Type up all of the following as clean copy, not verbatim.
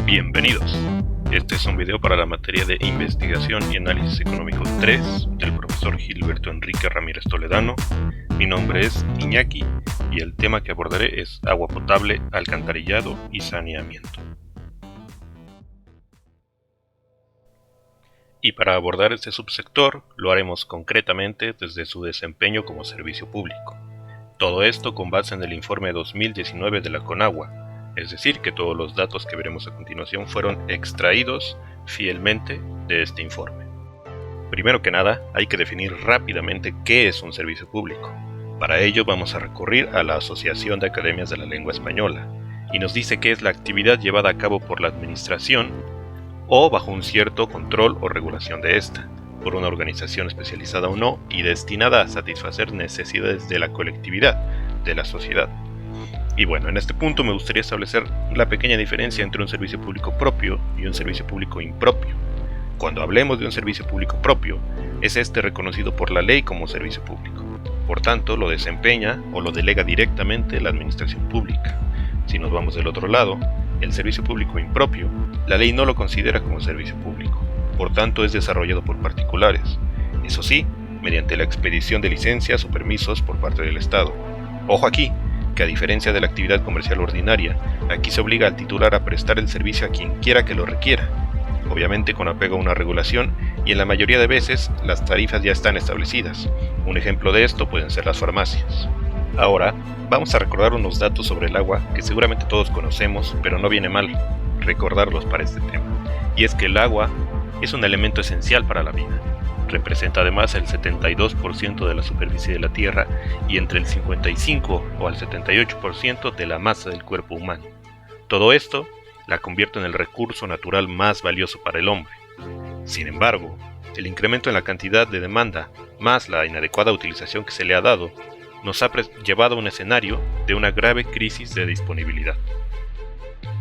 Bienvenidos. Este es un video para la materia de Investigación y Análisis Económico 3 del profesor Gilberto Enrique Ramírez Toledano. Mi nombre es Iñaki y el tema que abordaré es agua potable, alcantarillado y saneamiento. Y para abordar este subsector lo haremos concretamente desde su desempeño como servicio público. Todo esto con base en el informe 2019 de la Conagua, es decir, que todos los datos que veremos a continuación fueron extraídos fielmente de este informe. Primero que nada, hay que definir rápidamente qué es un servicio público. Para ello vamos a recurrir a la Asociación de Academias de la Lengua Española, y nos dice que es la actividad llevada a cabo por la administración o bajo un cierto control o regulación de esta, por una organización especializada o no, y destinada a satisfacer necesidades de la colectividad, de la sociedad. Y bueno, en este punto me gustaría establecer la pequeña diferencia entre un servicio público propio y un servicio público impropio. Cuando hablemos de un servicio público propio, es este reconocido por la ley como servicio público. Por tanto, lo desempeña o lo delega directamente la administración pública. Si nos vamos del otro lado, el servicio público impropio, la ley no lo considera como servicio público. Por tanto, es desarrollado por particulares. Eso sí, mediante la expedición de licencias o permisos por parte del Estado. Ojo aquí, que a diferencia de la actividad comercial ordinaria, aquí se obliga al titular a prestar el servicio a quien quiera que lo requiera, obviamente con apego a una regulación, y en la mayoría de veces las tarifas ya están establecidas. Un ejemplo de esto pueden ser las farmacias. Ahora, vamos a recordar unos datos sobre el agua que seguramente todos conocemos, pero no viene mal recordarlos para este tema. Y es que el agua es un elemento esencial para la vida. Representa además el 72% de la superficie de la Tierra y entre el 55 o al 78% de la masa del cuerpo humano. Todo esto la convierte en el recurso natural más valioso para el hombre. Sin embargo, el incremento en la cantidad de demanda, más la inadecuada utilización que se le ha dado, nos ha llevado a un escenario de una grave crisis de disponibilidad.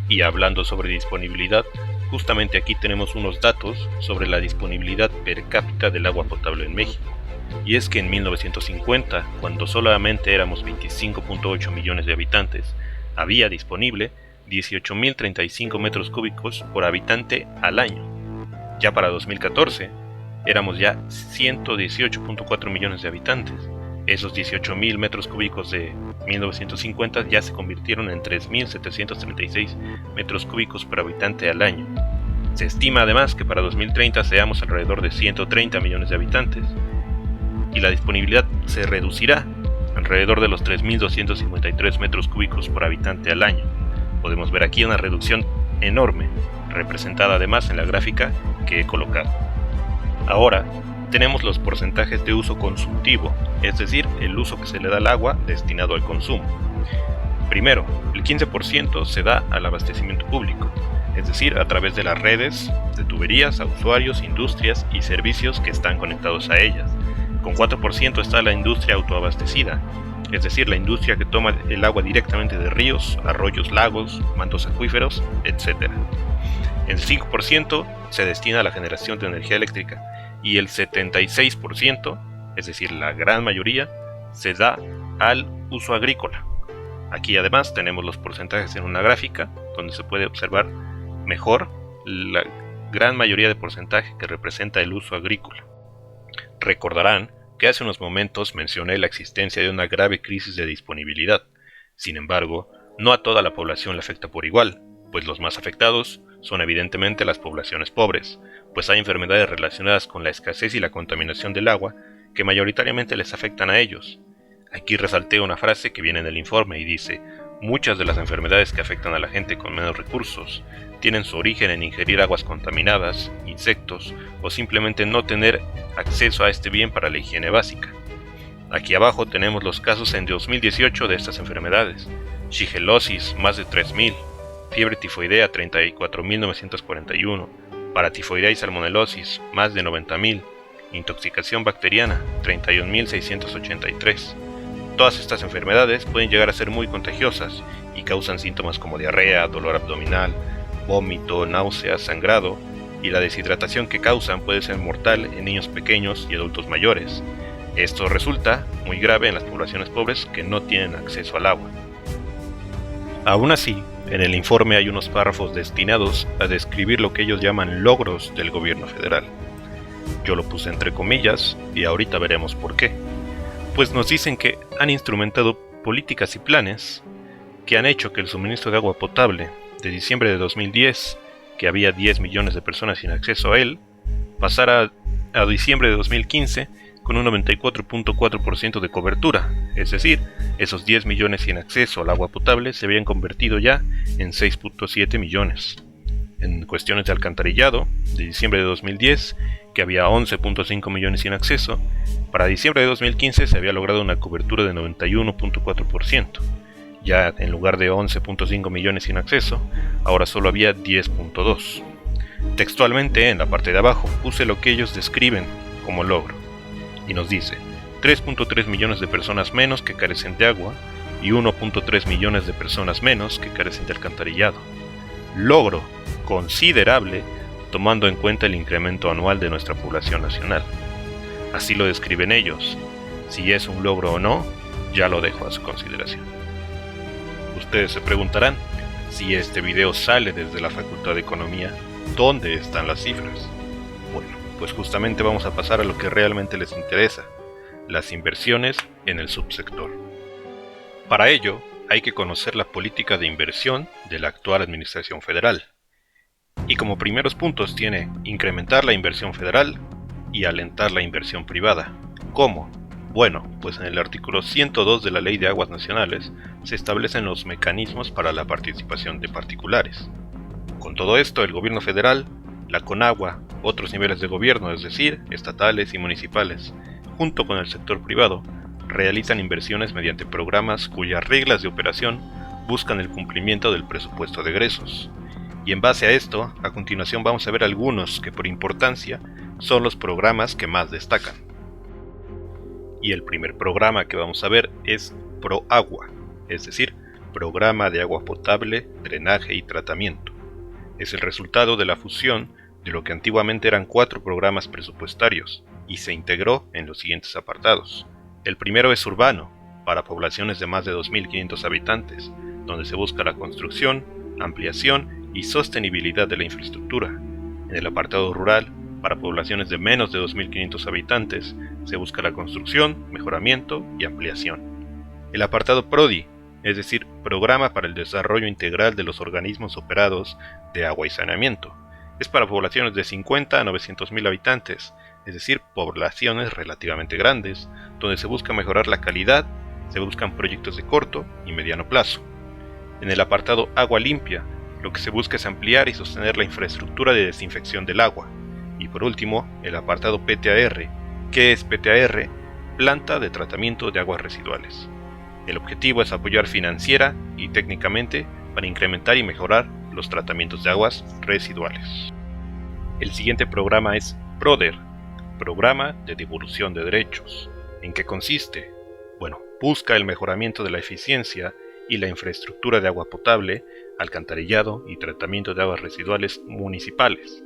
Y hablando sobre disponibilidad, justamente aquí tenemos unos datos sobre la disponibilidad per cápita del agua potable en México. Y es que en 1950, cuando solamente éramos 25.8 millones de habitantes, había disponible 18.035 metros cúbicos por habitante al año. Ya para 2014, éramos ya 118.4 millones de habitantes. Esos 18.000 metros cúbicos de 1950 ya se convirtieron en 3.736 metros cúbicos por habitante al año. Se estima además que para 2030 seamos alrededor de 130 millones de habitantes y la disponibilidad se reducirá alrededor de los 3.253 metros cúbicos por habitante al año. Podemos ver aquí una reducción enorme, representada además en la gráfica que he colocado. Ahora, tenemos los porcentajes de uso consultivo, es decir, el uso que se le da al agua destinado al consumo. Primero, el 15% se da al abastecimiento público, es decir, a través de las redes de tuberías a usuarios, industrias y servicios que están conectados a ellas. Con 4% está la industria autoabastecida, es decir, la industria que toma el agua directamente de ríos, arroyos, lagos, mantos acuíferos, etc. El 5% se destina a la generación de energía eléctrica y el 76%, es decir, la gran mayoría, se da al uso agrícola. Aquí además tenemos los porcentajes en una gráfica donde se puede observar mejor la gran mayoría de porcentaje que representa el uso agrícola. Recordarán que hace unos momentos mencioné la existencia de una grave crisis de disponibilidad. Sin embargo, no a toda la población le afecta por igual, pues los más afectados son evidentemente las poblaciones pobres, pues hay enfermedades relacionadas con la escasez y la contaminación del agua que mayoritariamente les afectan a ellos. Aquí resalté una frase que viene en el informe y dice: muchas de las enfermedades que afectan a la gente con menos recursos tienen su origen en ingerir aguas contaminadas, insectos o simplemente no tener acceso a este bien para la higiene básica. Aquí abajo tenemos los casos en 2018 de estas enfermedades: shigellosis, más de 3.000, fiebre tifoidea, 34.941, paratifoidea y salmonelosis, más de 90.000, intoxicación bacteriana, 31.683. Todas estas enfermedades pueden llegar a ser muy contagiosas y causan síntomas como diarrea, dolor abdominal, vómito, náuseas, sangrado, y la deshidratación que causan puede ser mortal en niños pequeños y adultos mayores. Esto resulta muy grave en las poblaciones pobres que no tienen acceso al agua. Aún así, En el informe hay unos párrafos destinados a describir lo que ellos llaman logros del gobierno federal. Yo lo puse entre comillas y ahorita veremos por qué. Pues nos dicen que han instrumentado políticas y planes que han hecho que el suministro de agua potable de diciembre de 2010, que había 10 millones de personas sin acceso a él, pasara a diciembre de 2015 con un 94.4% de cobertura, es decir, esos 10 millones sin acceso al agua potable se habían convertido ya en 6.7 millones. En cuestiones de alcantarillado, de diciembre de 2010, que había 11.5 millones sin acceso, para diciembre de 2015 se había logrado una cobertura de 91.4%. Ya en lugar de 11.5 millones sin acceso, ahora solo había 10.2. Textualmente, en la parte de abajo, puse lo que ellos describen como logro. Y nos dice, 3.3 millones de personas menos que carecen de agua y 1.3 millones de personas menos que carecen de alcantarillado. Logro considerable tomando en cuenta el incremento anual de nuestra población nacional. Así lo describen ellos. Si es un logro o no, ya lo dejo a su consideración. Ustedes se preguntarán, si este video sale desde la Facultad de Economía, ¿dónde están las cifras? Bueno, pues justamente vamos a pasar a lo que realmente les interesa, las inversiones en el subsector. Para ello, hay que conocer la política de inversión de la actual Administración Federal. Y como primeros puntos tiene incrementar la inversión federal y alentar la inversión privada. ¿Cómo? Bueno, pues en el artículo 102 de la Ley de Aguas Nacionales se establecen los mecanismos para la participación de particulares. Con todo esto, el gobierno federal, la Conagua, otros niveles de gobierno, es decir, estatales y municipales, junto con el sector privado, realizan inversiones mediante programas cuyas reglas de operación buscan el cumplimiento del presupuesto de egresos. Y en base a esto, a continuación vamos a ver algunos que por importancia son los programas que más destacan. Y el primer programa que vamos a ver es ProAgua, es decir, Programa de Agua Potable, Drenaje y Tratamiento. Es el resultado de la fusión de lo que antiguamente eran 4 programas presupuestarios y se integró en los siguientes apartados. El primero es urbano, para poblaciones de más de 2.500 habitantes, donde se busca la construcción, ampliación y sostenibilidad de la infraestructura. En el apartado rural, para poblaciones de menos de 2.500 habitantes, se busca la construcción, mejoramiento y ampliación. El apartado PRODI, es decir, Programa para el Desarrollo Integral de los Organismos Operados de Agua y Saneamiento, es para poblaciones de 50 a 900.000 habitantes, es decir, poblaciones relativamente grandes, donde se busca mejorar la calidad, se buscan proyectos de corto y mediano plazo. En el apartado Agua Limpia, lo que se busca es ampliar y sostener la infraestructura de desinfección del agua. Y por último, el apartado PTAR. ¿Qué es PTAR? Planta de Tratamiento de Aguas Residuales. El objetivo es apoyar financiera y técnicamente para incrementar y mejorar los tratamientos de aguas residuales. El siguiente programa es PRODER, Programa de Devolución de Derechos. ¿En qué consiste? Bueno, busca el mejoramiento de la eficiencia y la infraestructura de agua potable, alcantarillado y tratamiento de aguas residuales municipales.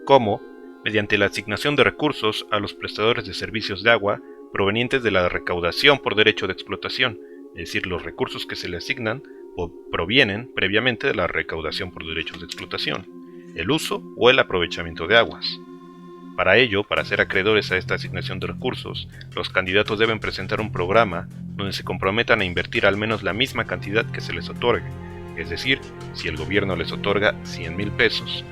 ¿Cómo? Mediante la asignación de recursos a los prestadores de servicios de agua provenientes de la recaudación por derecho de explotación, es decir, los recursos que se le asignan o provienen previamente de la recaudación por derechos de explotación, el uso o el aprovechamiento de aguas. Para ello, para ser acreedores a esta asignación de recursos, los candidatos deben presentar un programa donde se comprometan a invertir al menos la misma cantidad que se les otorgue, es decir, si el gobierno les otorga 100,000 pesos,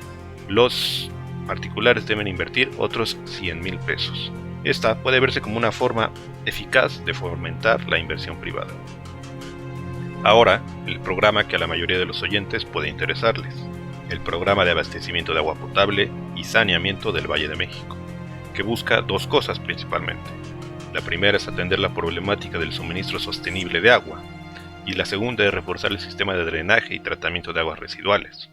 los particulares deben invertir otros 100,000 pesos. Esta puede verse como una forma eficaz de fomentar la inversión privada. Ahora, el programa que a la mayoría de los oyentes puede interesarles, el Programa de Abastecimiento de Agua Potable y Saneamiento del Valle de México, que busca 2 cosas principalmente. La primera es atender la problemática del suministro sostenible de agua, y la segunda es reforzar el sistema de drenaje y tratamiento de aguas residuales.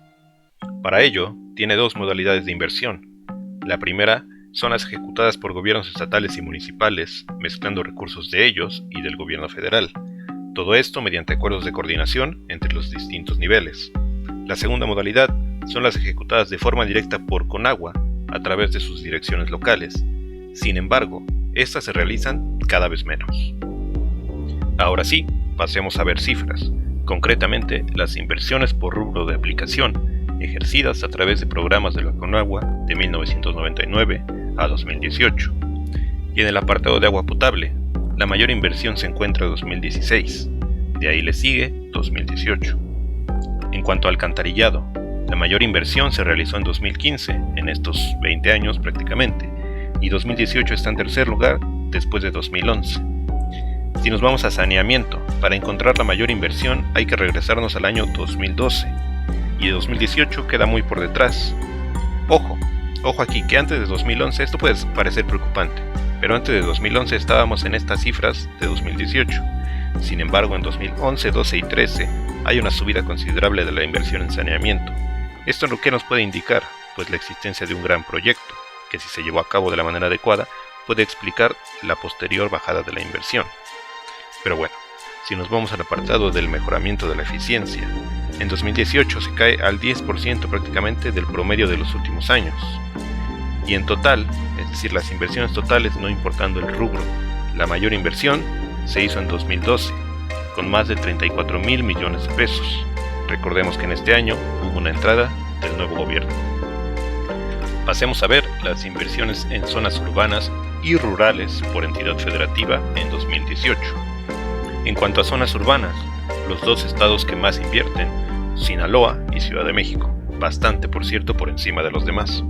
Para ello, tiene 2 modalidades de inversión. La primera son las ejecutadas por gobiernos estatales y municipales, mezclando recursos de ellos y del gobierno federal. Todo esto mediante acuerdos de coordinación entre los distintos niveles. La segunda modalidad son las ejecutadas de forma directa por Conagua a través de sus direcciones locales. Sin embargo, estas se realizan cada vez menos. Ahora sí, pasemos a ver cifras. Concretamente, las inversiones por rubro de aplicación ejercidas a través de programas de la Conagua de 1999 a 2018. Y en el apartado de agua potable, la mayor inversión se encuentra en 2016, de ahí le sigue 2018. En cuanto a alcantarillado, la mayor inversión se realizó en 2015, en estos 20 años prácticamente, y 2018 está en tercer lugar después de 2011. Si nos vamos a saneamiento, para encontrar la mayor inversión hay que regresarnos al año 2012, y de 2018 queda muy por detrás. Ojo aquí que antes de 2011 esto puede parecer preocupante, pero antes de 2011 estábamos en estas cifras de 2018. Sin embargo, en 2011, 12 y 13 hay una subida considerable de la inversión en saneamiento. ¿Esto es lo que nos puede indicar? Pues la existencia de un gran proyecto, que si se llevó a cabo de la manera adecuada, puede explicar la posterior bajada de la inversión. Pero bueno, si nos vamos al apartado del mejoramiento de la eficiencia, en 2018 se cae al 10% prácticamente del promedio de los últimos años. Y en total, es decir, las inversiones totales no importando el rubro, la mayor inversión se hizo en 2012, con más de 34.000 millones de pesos. Recordemos que en este año hubo una entrada del nuevo gobierno. Pasemos a ver las inversiones en zonas urbanas y rurales por entidad federativa en 2018. En cuanto a zonas urbanas, los dos estados que más invierten, Sinaloa y Ciudad de México, bastante por cierto por encima de los demás.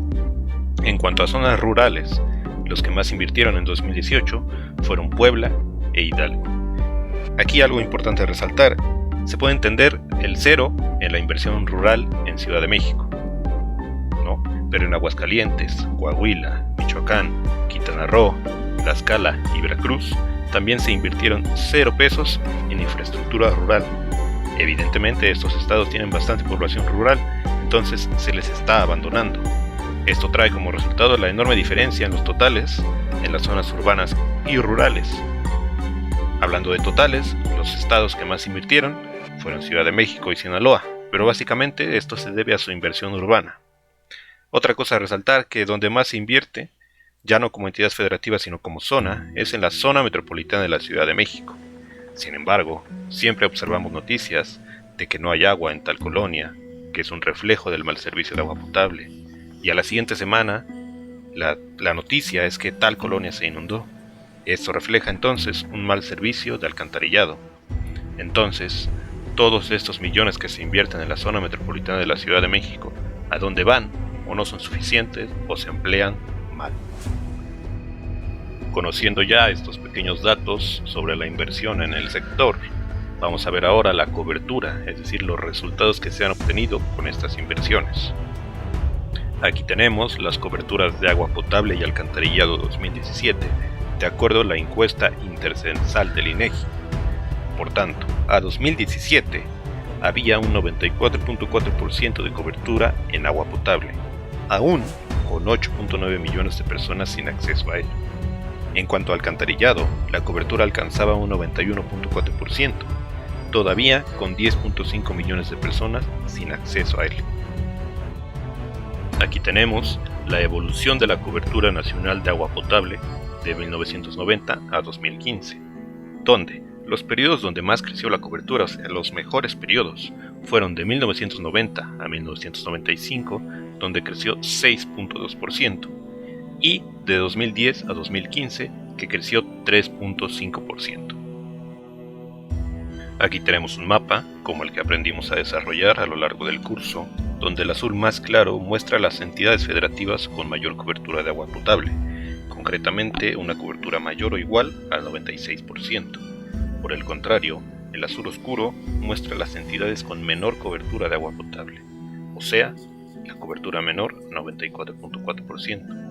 En cuanto a zonas rurales, los que más invirtieron en 2018 fueron Puebla e Hidalgo. Aquí algo importante a resaltar, se puede entender el cero en la inversión rural en Ciudad de México, ¿no? Pero en Aguascalientes, Coahuila, Michoacán, Quintana Roo, Tlaxcala y Veracruz también se invirtieron 0 pesos en infraestructura rural. Evidentemente estos estados tienen bastante población rural, entonces se les está abandonando. Esto trae como resultado la enorme diferencia en los totales en las zonas urbanas y rurales. Hablando de totales, los estados que más invirtieron fueron Ciudad de México y Sinaloa, pero básicamente esto se debe a su inversión urbana. Otra cosa a resaltar que donde más se invierte, ya no como entidad federativa sino como zona, es en la zona metropolitana de la Ciudad de México. Sin embargo, siempre observamos noticias de que no hay agua en tal colonia, que es un reflejo del mal servicio de agua potable, y a la siguiente semana la noticia es que tal colonia se inundó. Esto refleja entonces un mal servicio de alcantarillado. Entonces, todos estos millones que se invierten en la zona metropolitana de la Ciudad de México, ¿a dónde van? O no son suficientes o se emplean mal. Conociendo ya estos pequeños datos sobre la inversión en el sector, vamos a ver ahora la cobertura, es decir, los resultados que se han obtenido con estas inversiones. Aquí tenemos las coberturas de agua potable y alcantarillado 2017, de acuerdo a la encuesta intercensal del INEGI. Por tanto, a 2017 había un 94.4% de cobertura en agua potable, aún con 8.9 millones de personas sin acceso a él. En cuanto a alcantarillado, la cobertura alcanzaba un 91.4%, todavía con 10.5 millones de personas sin acceso a él. Aquí tenemos la evolución de la cobertura nacional de agua potable de 1990 a 2015, donde los periodos donde más creció la cobertura, o sea, los mejores periodos, fueron de 1990 a 1995, donde creció 6.2%, y de 2010 a 2015, que creció 3.5%. Aquí tenemos un mapa, como el que aprendimos a desarrollar a lo largo del curso, donde el azul más claro muestra las entidades federativas con mayor cobertura de agua potable, concretamente una cobertura mayor o igual al 96%. Por el contrario, el azul oscuro muestra las entidades con menor cobertura de agua potable, o sea, la cobertura menor 94.4%.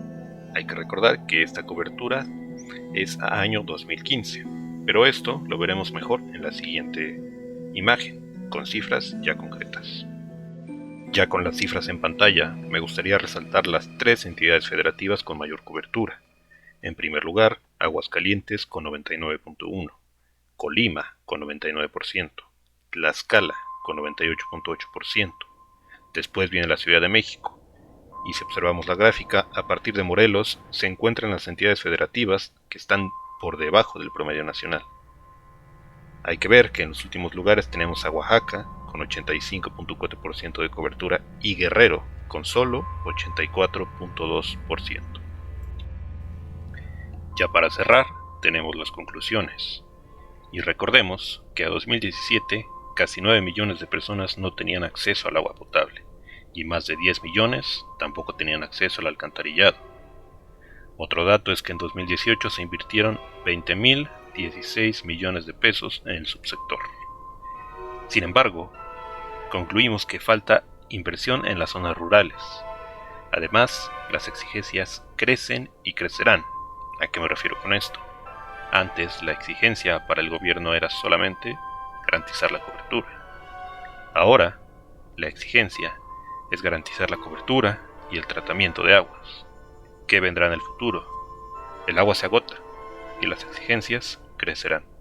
Hay que recordar que esta cobertura es a año 2015, pero esto lo veremos mejor en la siguiente imagen, con cifras ya concretas. Ya con las cifras en pantalla, me gustaría resaltar las 3 entidades federativas con mayor cobertura. En primer lugar, Aguascalientes con 99.1%, Colima con 99%, Tlaxcala con 98.8%. Después viene la Ciudad de México. Y si observamos la gráfica, a partir de Morelos se encuentran las entidades federativas que están por debajo del promedio nacional. Hay que ver que en los últimos lugares tenemos a Oaxaca con 85.4% de cobertura y Guerrero con solo 84.2%. Ya para cerrar, tenemos las conclusiones. Y recordemos que a 2017 casi 9 millones de personas no tenían acceso al agua potable y más de 10 millones tampoco tenían acceso al alcantarillado. Otro dato es que en 2018 se invirtieron 20.016 millones de pesos en el subsector. Sin embargo, concluimos que falta inversión en las zonas rurales. Además, las exigencias crecen y crecerán. ¿A qué me refiero con esto? Antes, la exigencia para el gobierno era solamente garantizar la cobertura. Ahora, la exigencia es garantizar la cobertura y el tratamiento de aguas. ¿Qué vendrá en el futuro? El agua se agota y las exigencias crecerán.